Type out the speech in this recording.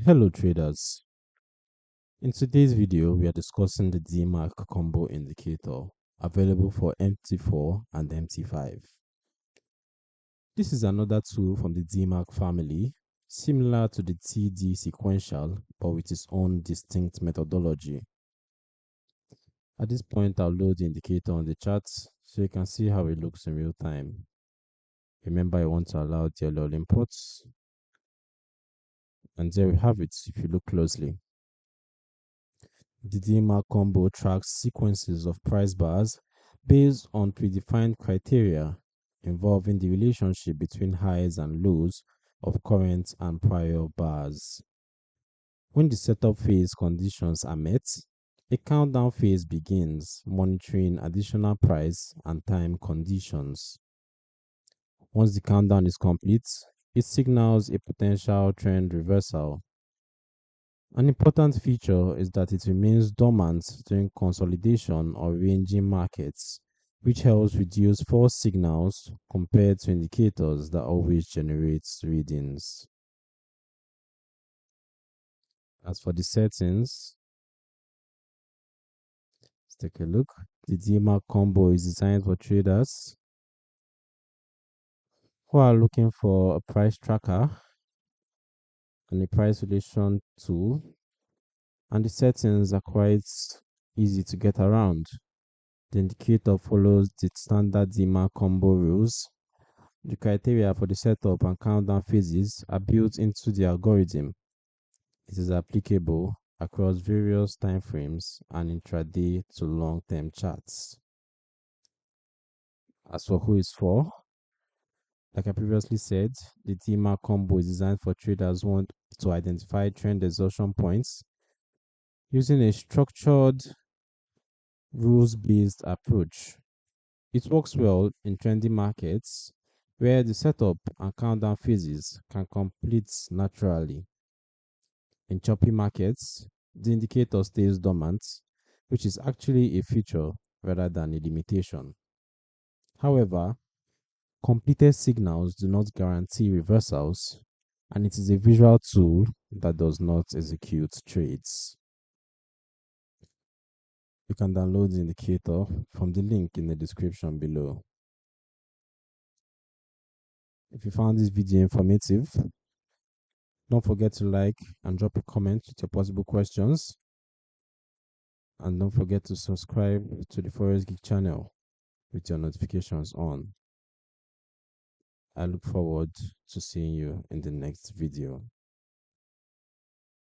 Hello traders. In today's video, we are discussing the Demark Combo Indicator available for MT4 and MT5. This is another tool from the Demark family, similar to the TD Sequential, but with its own distinct methodology. At this point, I'll load the indicator on the chart so you can see how it looks in real time. Remember, you want to allow DLL imports, and there we have it if you look closely. The Demark combo tracks sequences of price bars based on predefined criteria involving the relationship between highs and lows of current and prior bars. When the setup phase conditions are met, a countdown phase begins, monitoring additional price and time conditions. Once the countdown is complete, it signals a potential trend reversal. An important feature is that it remains dormant during consolidation or ranging markets, which helps reduce false signals compared to indicators that always generate readings. As for the settings, let's take a look. The Demark combo is designed for traders who are looking for a price tracker and a price relation tool, and the settings are quite easy to get around. The indicator follows the standard Demark combo rules. The criteria for the setup and countdown phases are built into the algorithm. It is applicable across various time frames and intraday to long-term charts. As for who is for, like I previously said, the Demark combo is designed for traders who want to identify trend exhaustion points using a structured, rules-based approach. It works well in trendy markets where the setup and countdown phases can complete naturally. In choppy markets, the indicator stays dormant, which is actually a feature rather than a limitation. However, completed signals do not guarantee reversals, and it is a visual tool that does not execute trades. You can download the indicator from the link in the description below. If you found this video informative, don't forget to like and drop a comment with your possible questions. And don't forget to subscribe to the Forex Geek channel with your notifications on. I look forward to seeing you in the next video.